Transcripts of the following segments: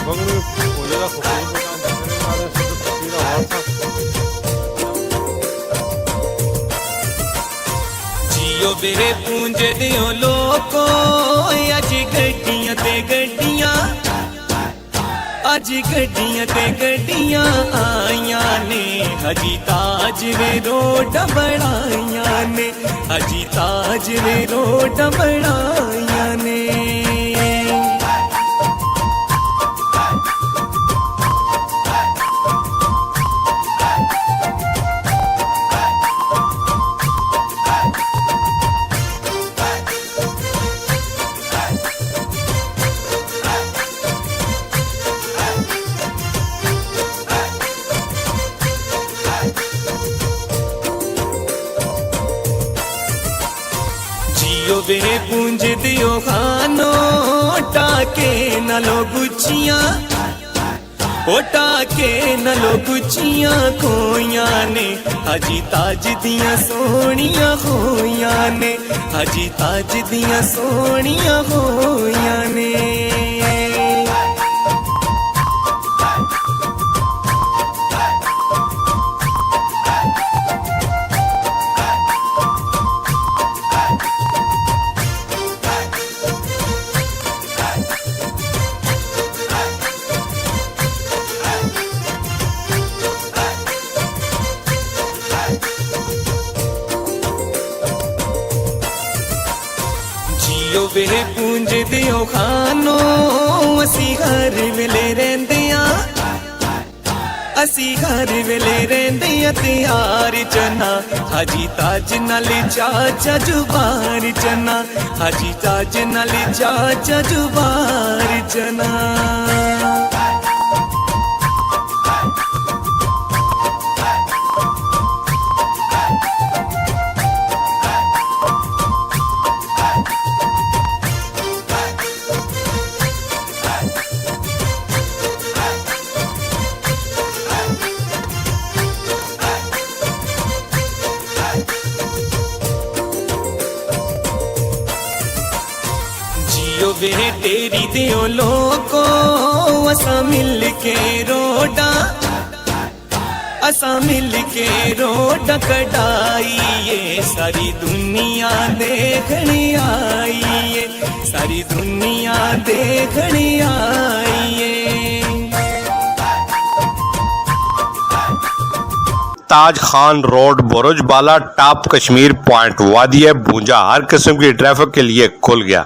जियो बेरे पूंजे दियो लोको अज गड्डियां ते गड्डियां अज गड्डियां ते गड्डियां आइयां ने हजी ताज वे रोड बढ़ाइयां ने हजी ताज वे रोड बढ़ाइयां ने वे पूंज दियो खानो टाके न लो गुच्छियां ओ टाके न लो गुच्छियां खोइयां ने हजी ताज दियां सोनियां खोइयां ने हजी ताज दियां सोनियां खोइयां ने वे पूंज दियो खानो असी घर वेले रहंदियां असी घर वेले रहंदियां त्यार चना हाजी ताज नाल चाचा जुबार चना हाजी ताज नाल चाचा जुबार चना वे तेरी दियो लोको असा मिल के रोडा असा मिल के रोड कटाइए सारी दुनिया देखने आइए सारी दुनिया देखने आइए। ताज खान रोड बुरुजबाला टॉप कश्मीर पॉइंट वादी भूंजा हर किस्म की ट्रैफिक के लिए खुल गया।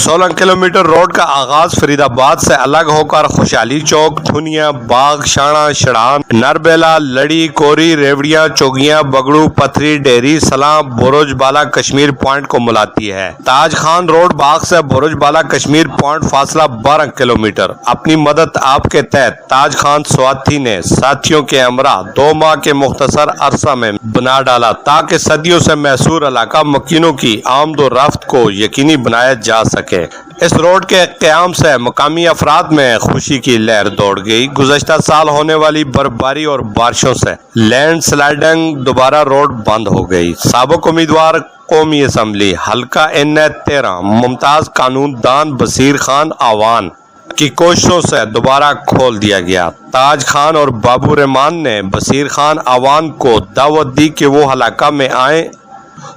सोलह किलोमीटर रोड का आगाज फरीदाबाद से अलग होकर खुशहाली चौक, धुनिया, बाग, शाणा, शड़ान, नरबेला, लड़ी, कोरी, रेवड़िया, चौगिया, बगड़ू, पथरी, डेरी, सलाम, बुरुजबाला कश्मीर पॉइंट को मिलाती है। ताज खान रोड बाग से बुरुजबाला कश्मीर पॉइंट फासला 12 किलोमीटर। अपनी मदद आपके तहत ताज खान स्वाति ने साथियों के हमरा 2 माह के मुख्तसर अरसा में बना डाला ताकि सदियों से मैसूर इलाका मकीनों की आमदोरफ्त को यकीनी बनाया जा सके। इस रोड के क़याम से मकामी अफराद में खुशी की लहर दौड़ गई। गुज़श्ता साल होने वाली बर्फबारी और बारिशों से लैंड स्लाइडिंग दोबारा रोड बंद हो गई। साबिक उम्मीदवार कौमी असम्बली हल्का NH-13 मुमताज कानून दान बसीर खान आवान की कोशिशों से दोबारा खोल दिया गया। ताज खान और बाबू रहमान ने बसीर खान आवान को दावत दी कि वो इलाका में आए।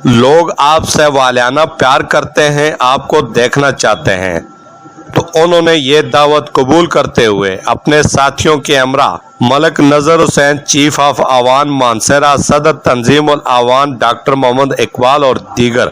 लोग आपसे वालियाना प्यार करते हैं, आपको देखना चाहते हैं। तो उन्होंने ये दावत कबूल करते हुए अपने साथियों के हमरा मलक नजर हुसैन, चीफ ऑफ आवान मानसरा, सदर तंजीम उल आवान डॉक्टर मोहम्मद इकबाल और दीगर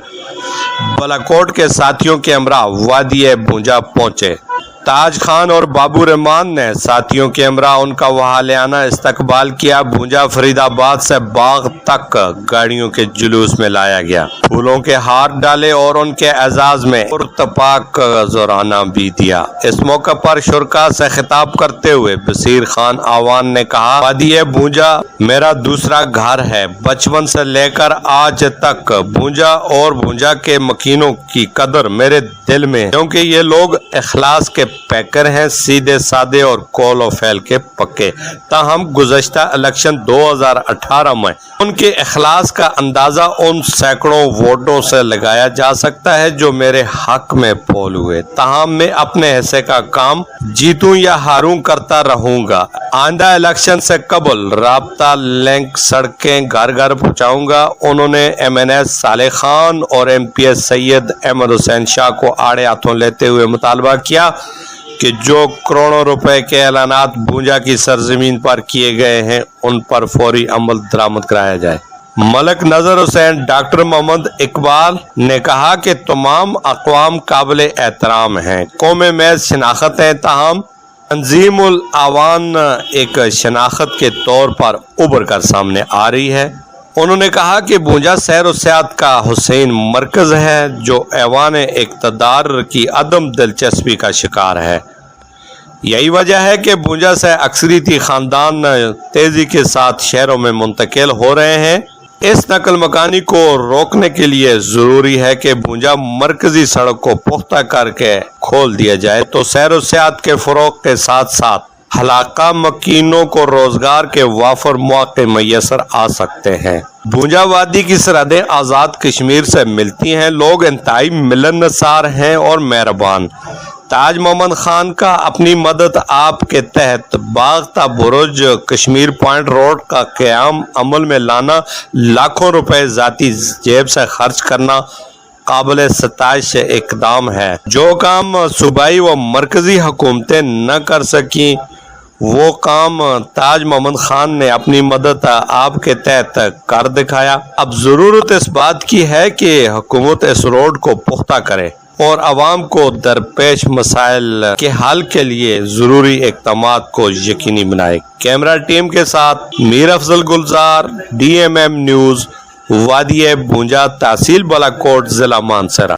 बालाकोट के साथियों के हमरा वादी भूंजा पहुंचे। ताज खान और बाबू रहमान ने साथियों के हमरा उनका वहालियाना इस्तकबाल किया। भूंजा फरीदाबाद से बाग तक गाड़ियों के जुलूस में लाया गया, फूलों के हार डाले और उनके एजाज में पुरतपाक जोराना भी दिया। इस मौके पर शुरका से खिताब करते हुए बसीर खान आवान ने कहा, वादिये भूंजा मेरा दूसरा घर है। बचपन से लेकर आज तक भूंजा और भूंजा के मकीनों की कदर मेरे दिल में, क्योंकि ये लोग इखलास के पैकर हैं, सीधे सादे और कौल और फैल के पक्के। ताहम गुज़श्ता इलेक्शन 2018 में उनके इखलास का अंदाजा उन सैकड़ों वोटों से लगाया जा सकता है जो मेरे हक में पोल हुए। ताहम मैं अपने हिस्से का काम जीतूं या हारूं करता रहूंगा। आइंदा इलेक्शन से कबल राब्ता लिंक सड़कें घर घर पहुंचाऊंगा। उन्होंने MNS साले खान और MPS सैयद अहमद हुसैन शाह को आड़े हाथों लेते हुए मुतालबा किया कि जो करोड़ों रुपए के ऐलानात भूंजा की सरजमीन पर किए गए हैं उन पर फौरी अमल दरामद कराया जाए। मलक नजर हुसैन डॉक्टर मोहम्मद इकबाल ने कहा कि तमाम अक़वाम काबिल एहतराम हैं, कौम में शनाख्त है, ताहम तंजीमुल आवान एक शनाख्त के तौर पर उभर कर सामने आ रही है। उन्होंने कहा कि भूंजा सैर व सियाहत का हुसैन मरकज़ है जो ऐवान इक़्तिदार की अदम दिलचस्पी का शिकार है। यही वजह है कि भूंजा से अक्सरियती ख़ानदान तेज़ी के साथ शहरों में मुंतकिल हो रहे हैं। इस नकल मकानी को रोकने के लिए ज़रूरी है कि भूंजा मरकज़ी सड़क को पुख्ता करके खोल दिया जाए तो सैर व सियाहत के फ़रोग़ के साथ साथ हलाका मकीनों को रोजगार के वाफर मौके मैसर आ सकते हैं। भूंजा वादी की सरहदें आज़ाद कश्मीर से मिलती हैं। लोग इंतहाई मिलनसार हैं और मेहरबान। ताज मोहम्मद खान का अपनी मदद आप के तहत बागता बुरुज कश्मीर पॉइंट रोड का क़याम अमल में लाना, लाखों रुपए ज़ाती जेब से खर्च करना काबिल सताइश इकदाम है। जो काम सूबाई व मरकजी हुकूमतें न कर सकी वो काम ताज मोहम्मद खान ने अपनी मदद आपके तहत कर दिखाया। अब ज़रूरत इस बात की है कि हुकूमत इस रोड को पुख्ता करे और आवाम को दरपेश मसाइल के हल के लिए ज़रूरी इक़दामात को यकीनी बनाए। कैमरा टीम के साथ मीर अफजल गुलजार, DMM न्यूज़, वादिये भूंजा, तहसील बालाकोट, जिला मानसरा।